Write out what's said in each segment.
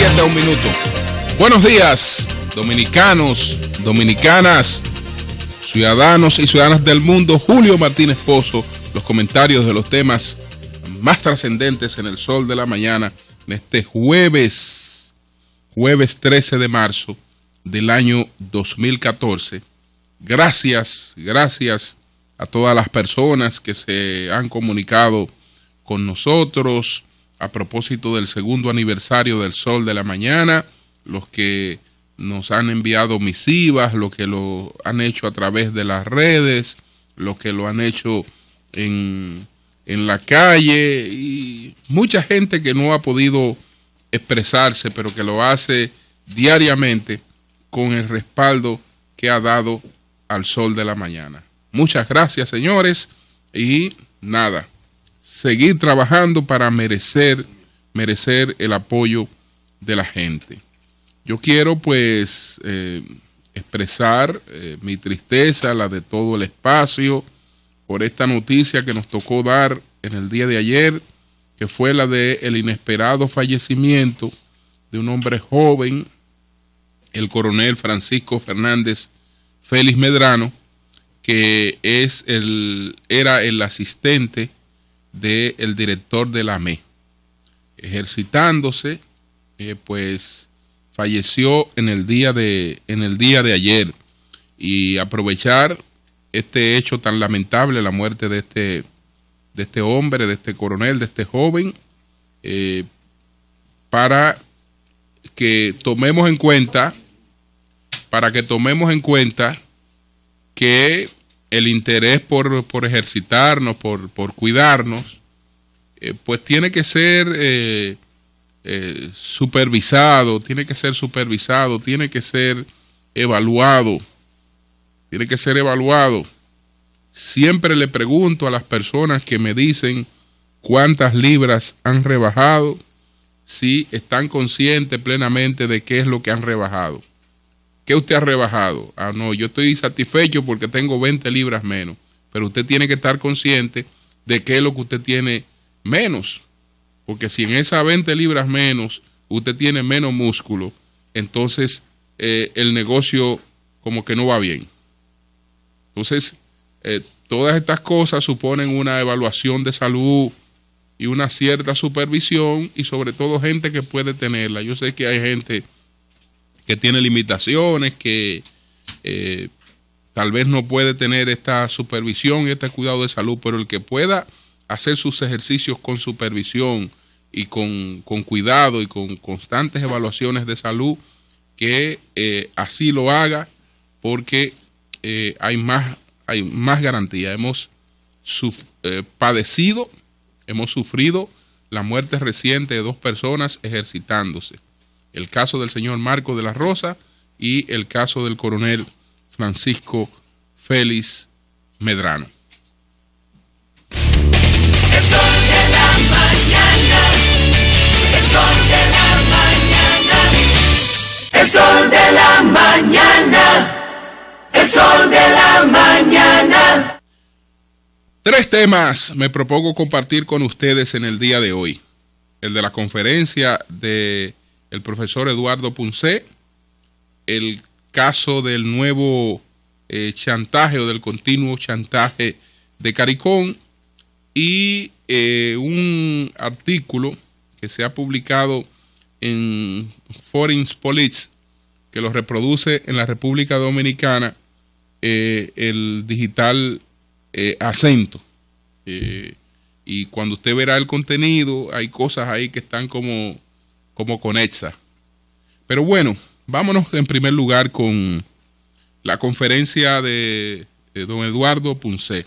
7:01. Buenos días, dominicanos, dominicanas, ciudadanos y ciudadanas del mundo. Julio Martínez Pozo, los comentarios de los temas más trascendentes en el sol de la mañana en este jueves 13 de marzo del año 2014. Gracias a todas las personas que se han comunicado con nosotros a propósito del segundo aniversario del Sol de la Mañana, los que nos han enviado misivas, los que lo han hecho a través de las redes, los que lo han hecho en la calle, y mucha gente que no ha podido expresarse, pero que lo hace diariamente con el respaldo que ha dado al Sol de la Mañana. Muchas gracias, señores, y nada, seguir trabajando para merecer el apoyo de la gente. Yo quiero pues expresar mi tristeza, la de todo el espacio, por esta noticia que nos tocó dar en el día de ayer, que fue la de el inesperado fallecimiento de un hombre joven, el coronel Francisco Fernández Félix Medrano, que era el asistente del director de la AME. Ejercitándose, pues falleció en el día de ayer. Y aprovechar este hecho tan lamentable, la muerte de este hombre, de este coronel, de este joven, para que tomemos en cuenta que el interés por ejercitarnos, por cuidarnos, pues tiene que ser supervisado, tiene que ser evaluado. Siempre le pregunto a las personas que me dicen cuántas libras han rebajado, si están conscientes plenamente de qué es lo que han rebajado. ¿Qué usted ha rebajado? Ah, no, yo estoy satisfecho porque tengo 20 libras menos. Pero usted tiene que estar consciente de qué es lo que usted tiene menos. Porque si en esas 20 libras menos usted tiene menos músculo, entonces el negocio como que no va bien. Entonces, todas estas cosas suponen una evaluación de salud y una cierta supervisión, y sobre todo gente que puede tenerla. Yo sé que hay gente que tiene limitaciones, que tal vez no puede tener esta supervisión y este cuidado de salud, pero el que pueda hacer sus ejercicios con supervisión y con cuidado y con constantes evaluaciones de salud, que así lo haga, porque hay más garantía. Hemos sufrido la muerte reciente de 2 personas ejercitándose. El caso del señor Marco de la Rosa y el caso del coronel Francisco Félix Medrano. El sol de la mañana, el sol de la mañana, el sol de la mañana, el sol de la mañana. 3 temas me propongo compartir con ustedes en el día de hoy. El de la conferencia de el profesor Eduardo Punce, el caso del nuevo chantaje o del continuo chantaje de CARICOM, y un artículo que se ha publicado en Foreign Police, que lo reproduce en la República Dominicana el digital Acento. Y cuando usted verá el contenido, hay cosas ahí que están como conexas. Pero bueno, vámonos en primer lugar con la conferencia de don Eduardo Punce.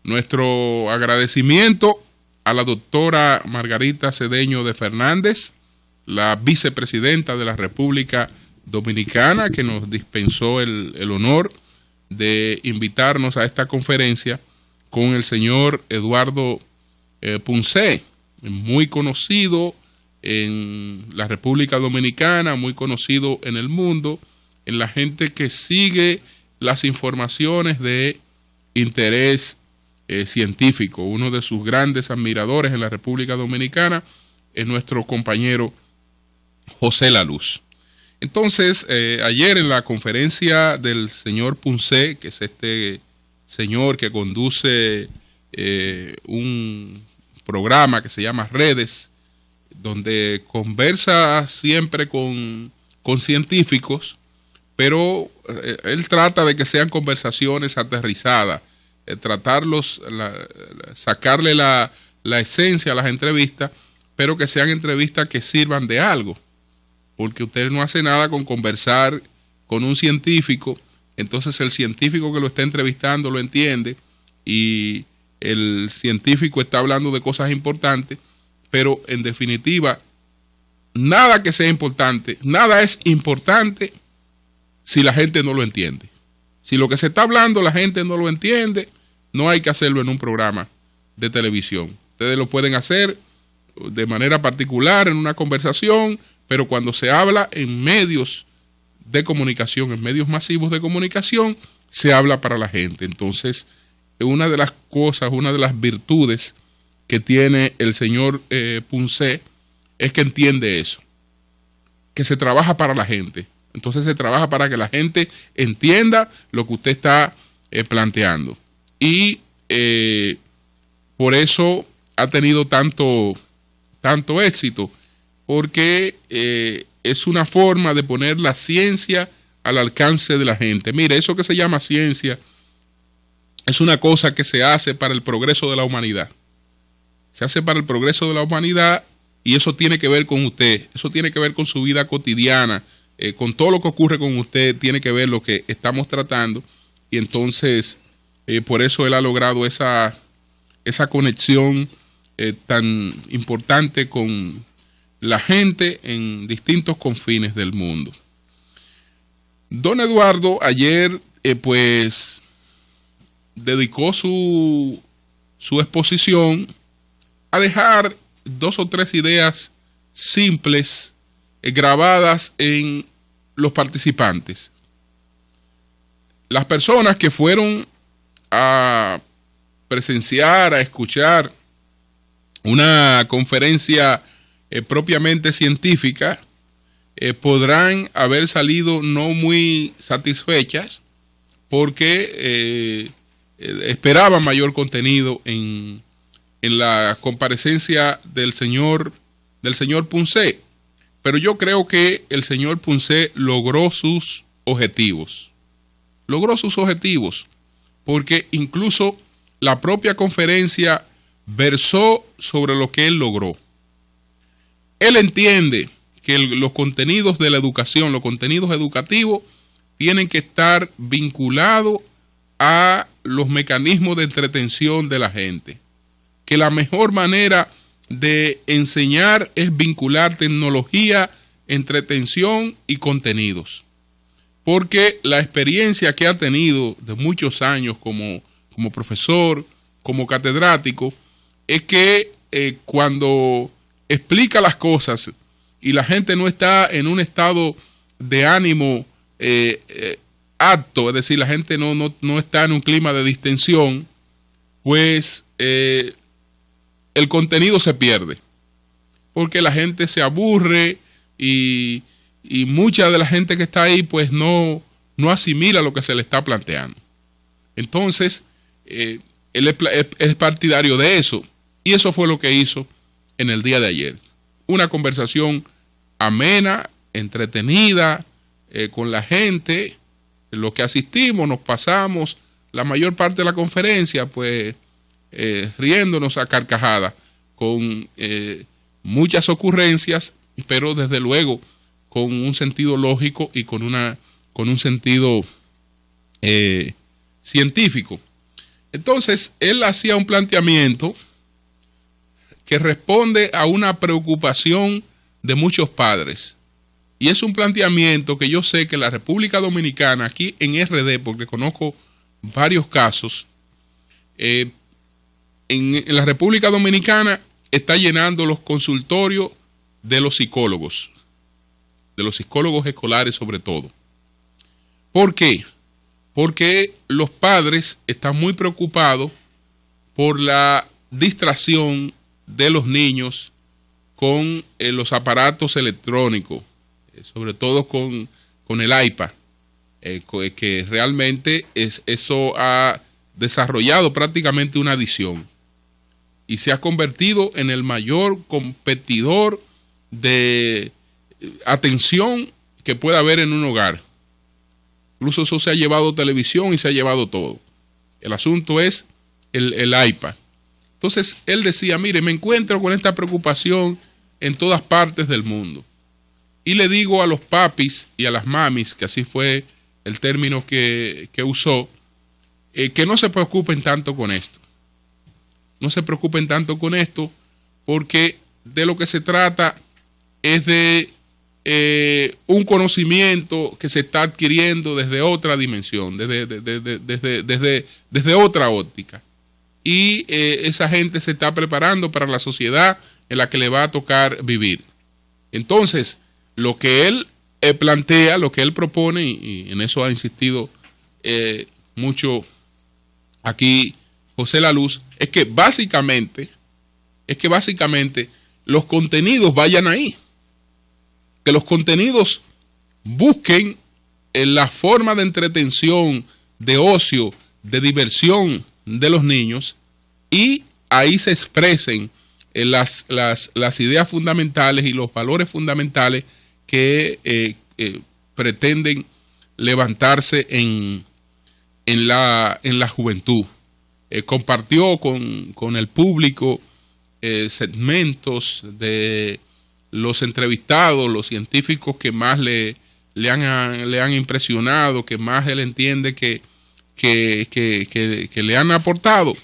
Nuestro agradecimiento a la doctora Margarita Cedeño de Fernández, la vicepresidenta de la República Dominicana, que nos dispensó el honor de invitarnos a esta conferencia con el señor Eduardo Punce, muy conocido en la República Dominicana, muy conocido en el mundo, en la gente que sigue las informaciones de interés científico. Uno de sus grandes admiradores en la República Dominicana es nuestro compañero José La Luz. Entonces, ayer en la conferencia del señor Ponce, que es este señor que conduce un programa que se llama Redes, donde conversa siempre con científicos, pero él trata de que sean conversaciones aterrizadas, sacarle la esencia a las entrevistas, pero que sean entrevistas que sirvan de algo, porque usted no hace nada con conversar con un científico, entonces el científico que lo está entrevistando lo entiende y el científico está hablando de cosas importantes, pero en definitiva, nada que sea importante, nada es importante si la gente no lo entiende. Si lo que se está hablando la gente no lo entiende, no hay que hacerlo en un programa de televisión. Ustedes lo pueden hacer de manera particular en una conversación, pero cuando se habla en medios de comunicación, en medios masivos de comunicación, se habla para la gente. Entonces, una de las cosas, una de las virtudes que tiene el señor Ponce es que entiende eso, que se trabaja para la gente. Entonces se trabaja para que la gente entienda lo que usted está planteando. Y por eso ha tenido tanto éxito, porque es una forma de poner la ciencia al alcance de la gente. Mire, eso que se llama ciencia es una cosa que se hace para el progreso de la humanidad. Se hace para el progreso de la humanidad y eso tiene que ver con usted, eso tiene que ver con su vida cotidiana, con todo lo que ocurre con usted, tiene que ver lo que estamos tratando, y entonces por eso él ha logrado esa conexión tan importante con la gente en distintos confines del mundo. Don Eduardo ayer pues dedicó su exposición a dejar 2 o 3 ideas simples grabadas en los participantes. Las personas que fueron a presenciar, a escuchar una conferencia propiamente científica, podrán haber salido no muy satisfechas porque esperaban mayor contenido en la comparecencia del señor Ponce. Pero yo creo que el señor Ponce logró sus objetivos. Porque incluso la propia conferencia versó sobre lo que él logró. Él entiende que los contenidos de la educación, los contenidos educativos, tienen que estar vinculados a los mecanismos de entretención de la gente. Que la mejor manera de enseñar es vincular tecnología, entretención y contenidos. Porque la experiencia que ha tenido de muchos años como profesor, como catedrático, es que cuando explica las cosas y la gente no está en un estado de ánimo apto, es decir, la gente no está en un clima de distensión, pues el contenido se pierde, porque la gente se aburre y mucha de la gente que está ahí pues no asimila lo que se le está planteando. Entonces, él es partidario de eso, y eso fue lo que hizo en el día de ayer. Una conversación amena, entretenida, con la gente. Los que asistimos nos pasamos la mayor parte de la conferencia pues riéndonos a carcajadas con muchas ocurrencias, pero desde luego con un sentido lógico y con un sentido científico. Entonces, él hacía un planteamiento que responde a una preocupación de muchos padres. Y es un planteamiento que yo sé que la República Dominicana, aquí en RD, porque conozco varios casos, en la República Dominicana está llenando los consultorios de los psicólogos escolares sobre todo. ¿Por qué? Porque los padres están muy preocupados por la distracción de los niños con los aparatos electrónicos, sobre todo con el iPad, que realmente eso ha desarrollado prácticamente una adicción y se ha convertido en el mayor competidor de atención que pueda haber en un hogar. Incluso eso se ha llevado televisión y se ha llevado todo. El asunto es el iPad. Entonces él decía, mire, me encuentro con esta preocupación en todas partes del mundo. Y le digo a los papis y a las mamis, que así fue el término que usó, que no se preocupen tanto con esto. No se preocupen tanto con esto, porque de lo que se trata es de un conocimiento que se está adquiriendo desde otra dimensión, desde otra óptica. Y esa gente se está preparando para la sociedad en la que le va a tocar vivir. Entonces, lo que él plantea, lo que él propone, y en eso ha insistido mucho aquí José La Luz, es que básicamente los contenidos vayan ahí. Que los contenidos busquen la forma de entretención, de ocio, de diversión de los niños, y ahí se expresen las ideas fundamentales y los valores fundamentales que pretenden levantarse en la juventud. Compartió con el público segmentos de los entrevistados, los científicos que más le han impresionado, que más él entiende que le han aportado,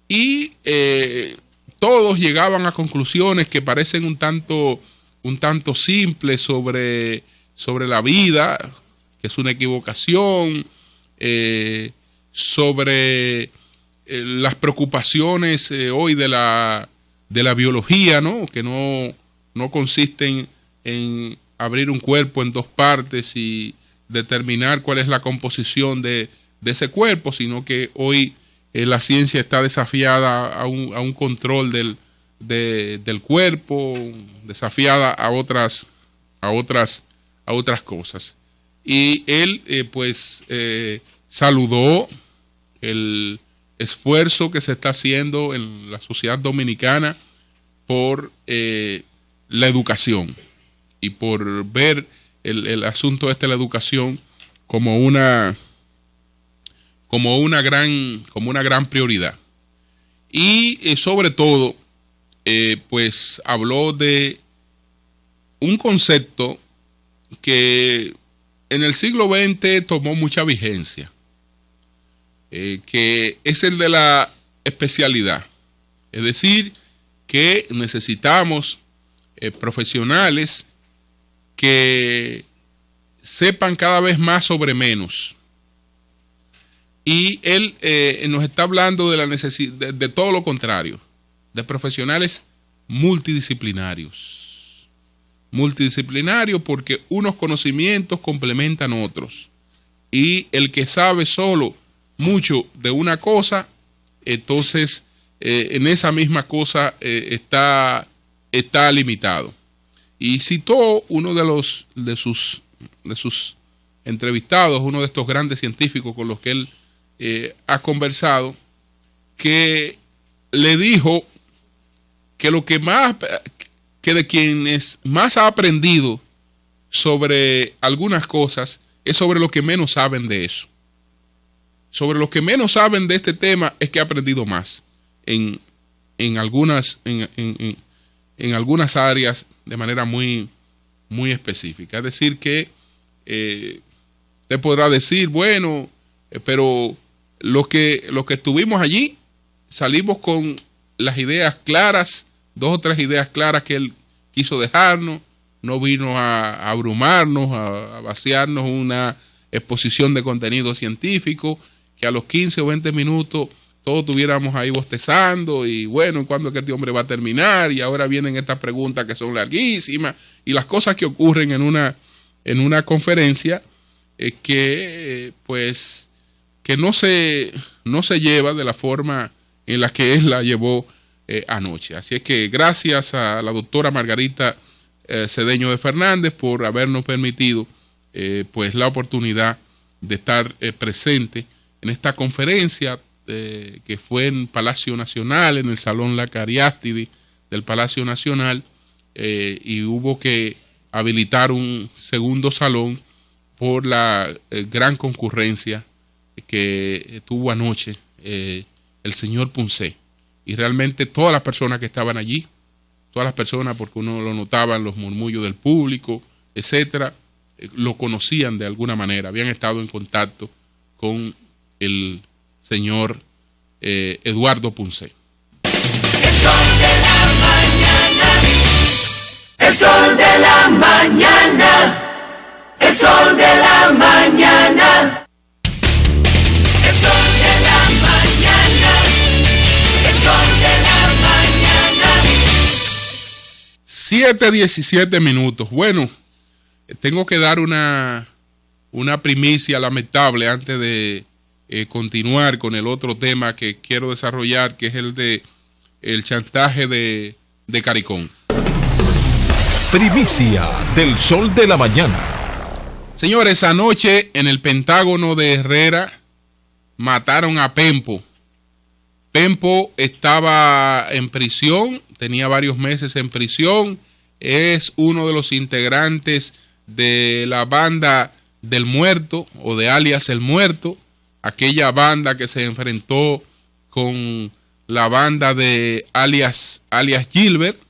y todos llegaban a conclusiones que parecen un tanto simples sobre la vida, que es una equivocación, sobre las preocupaciones hoy de la biología, ¿no? Que no consisten en abrir un cuerpo en dos partes y determinar cuál es la composición de ese cuerpo, sino que hoy la ciencia está desafiada a un control del cuerpo, desafiada a otras cosas. Y él saludó el esfuerzo que se está haciendo en la sociedad dominicana por la educación y por ver el asunto de la educación como una gran prioridad. Y sobre todo habló de un concepto que en el siglo XX tomó mucha vigencia, que es el de la especialidad. Es decir, que necesitamos profesionales que sepan cada vez más sobre menos. Y él nos está hablando de la necesidad de todo lo contrario, de profesionales multidisciplinarios. Multidisciplinarios porque unos conocimientos complementan otros. Y el que sabe solo mucho de una cosa, entonces en esa misma cosa está limitado. Y citó uno de sus entrevistados, uno de estos grandes científicos con los que él ha conversado, que le dijo que que de quienes más ha aprendido sobre algunas cosas es sobre los que menos saben de eso. Sobre los que menos saben de este tema es que ha aprendido más en algunas áreas de manera muy, muy específica. Es decir que te podrá decir, bueno, pero los que estuvimos allí salimos con las ideas claras, 2 o 3 ideas claras que él quiso dejarnos, no vino a abrumarnos, a vaciarnos una exposición de contenido científico, que a los 15 o 20 minutos todos estuviéramos ahí bostezando y bueno, ¿cuándo es que este hombre va a terminar? Y ahora vienen estas preguntas que son larguísimas y las cosas que ocurren en una conferencia que no se lleva de la forma en la que él la llevó anoche. Así es que gracias a la doctora Margarita Cedeño de Fernández por habernos permitido pues la oportunidad de estar presente en esta conferencia que fue en Palacio Nacional, en el Salón La Cariástide del Palacio Nacional, y hubo que habilitar un segundo salón por la gran concurrencia que tuvo anoche el señor Ponce. Y realmente todas las personas que estaban allí, todas las personas, porque uno lo notaba en los murmullos del público, etcétera, lo conocían de alguna manera, habían estado en contacto con el señor Eduardo Ponce. El sol de la mañana, el sol de la mañana, el sol de la mañana, el sol de la mañana, el sol de la mañana. 7:17 minutos. Bueno, tengo que dar una primicia lamentable antes de continuar con el otro tema que quiero desarrollar, que es el de el chantaje de CARICOM. Primicia del Sol de la Mañana. Señores, anoche en el Pentágono de Herrera mataron a Pempo. Pempo estaba en prisión, tenía varios meses en prisión, es uno de los integrantes de la banda del Muerto o de alias El Muerto, aquella banda que se enfrentó con la banda de alias Gilbert.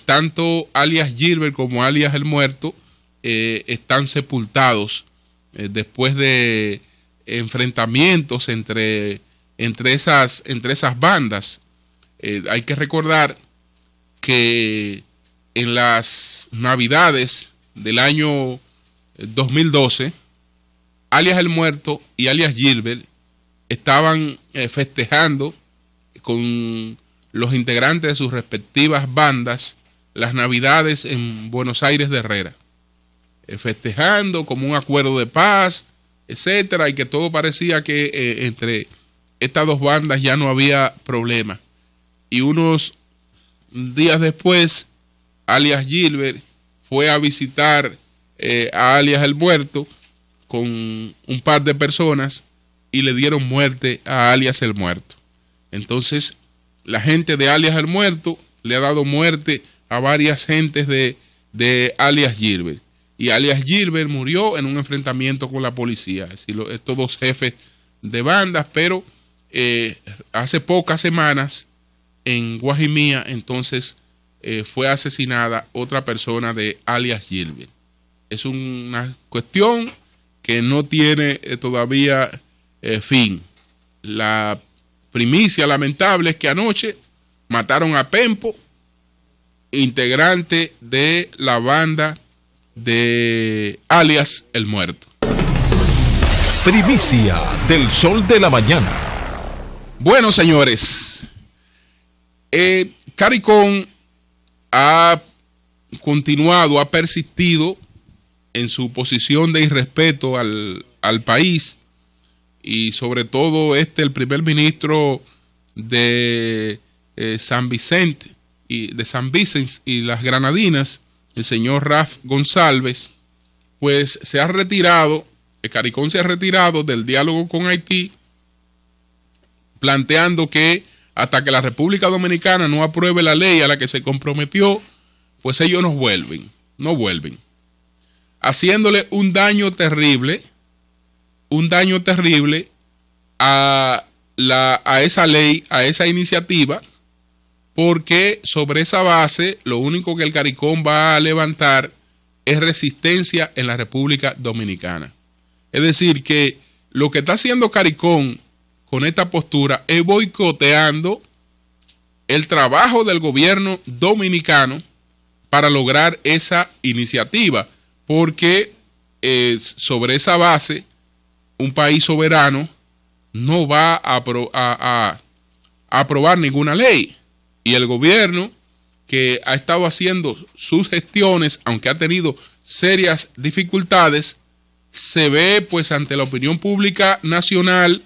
Tanto alias Gilbert como alias El Muerto están sepultados después de enfrentamientos entre esas bandas. Hay que recordar que en las Navidades del año 2012, alias El Muerto y alias Gilbert estaban festejando con los integrantes de sus respectivas bandas las Navidades en Buenos Aires de Herrera, festejando como un acuerdo de paz, etcétera, y que todo parecía que entre estas dos bandas ya no había problema. Y unos días después, alias Gilbert fue a visitar a alias El Muerto con un par de personas y le dieron muerte a alias El Muerto. Entonces, la gente de alias El Muerto le ha dado muerte a varias gentes de alias Gilbert. Y alias Gilbert murió en un enfrentamiento con la policía. Es decir, estos dos jefes de bandas, pero hace pocas semanas en Guajimía, entonces fue asesinada otra persona de alias Gilbert. Es una cuestión que no tiene todavía fin. La primicia lamentable es que anoche mataron a Pempo, integrante de la banda de alias El Muerto. Primicia del Sol de la Mañana. Bueno, señores, CARICOM ha continuado, ha persistido en su posición de irrespeto al país, y sobre todo el primer ministro de San Vicente y las Granadinas, el señor Raf González, pues se ha retirado, el CARICOM se ha retirado del diálogo con Haití, planteando que hasta que la República Dominicana no apruebe la ley a la que se comprometió, pues ellos no vuelven, haciéndole un daño terrible a esa ley, a esa iniciativa, porque sobre esa base lo único que el CARICOM va a levantar es resistencia en la República Dominicana. Es decir, que lo que está haciendo CARICOM con esta postura es boicoteando el trabajo del gobierno dominicano para lograr esa iniciativa, porque sobre esa base un país soberano no va a aprobar ninguna ley. Y el gobierno, que ha estado haciendo sus gestiones, aunque ha tenido serias dificultades, se ve pues ante la opinión pública nacional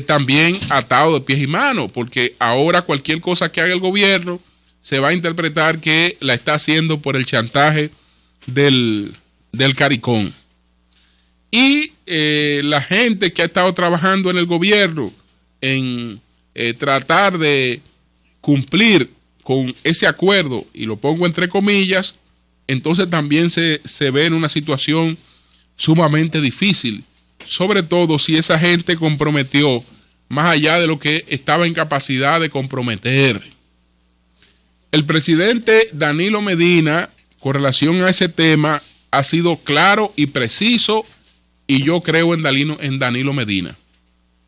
también atado de pies y manos, porque ahora cualquier cosa que haga el gobierno se va a interpretar que la está haciendo por el chantaje del CARICOM. Y la gente que ha estado trabajando en el gobierno en tratar de cumplir con ese acuerdo, y lo pongo entre comillas, entonces también se ve en una situación sumamente difícil, sobre todo si esa gente comprometió más allá de lo que estaba en capacidad de comprometer. El presidente Danilo Medina, con relación a ese tema, ha sido claro y preciso, y yo creo en Danilo Medina.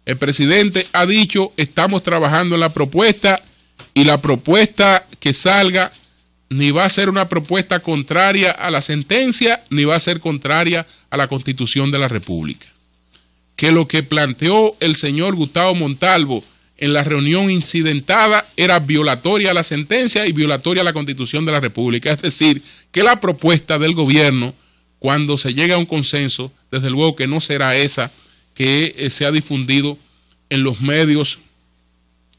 El presidente ha dicho, estamos trabajando en la propuesta, y la propuesta que salga ni va a ser una propuesta contraria a la sentencia, ni va a ser contraria a la Constitución de la República. Que lo que planteó el señor Gustavo Montalvo en la reunión incidentada era violatoria a la sentencia y violatoria a la Constitución de la República. Es decir, que la propuesta del gobierno, cuando se llegue a un consenso, desde luego que no será esa que se ha difundido en los medios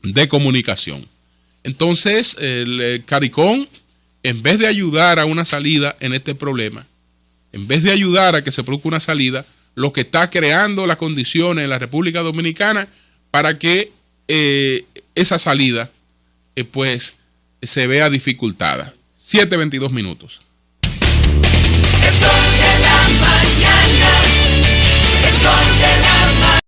de comunicación. Entonces, el CARICOM, en vez de ayudar a una salida en este problema, en vez de ayudar a que se produzca una salida, lo que está creando las condiciones en la República Dominicana para que esa salida pues se vea dificultada. 7:22 minutos. Eso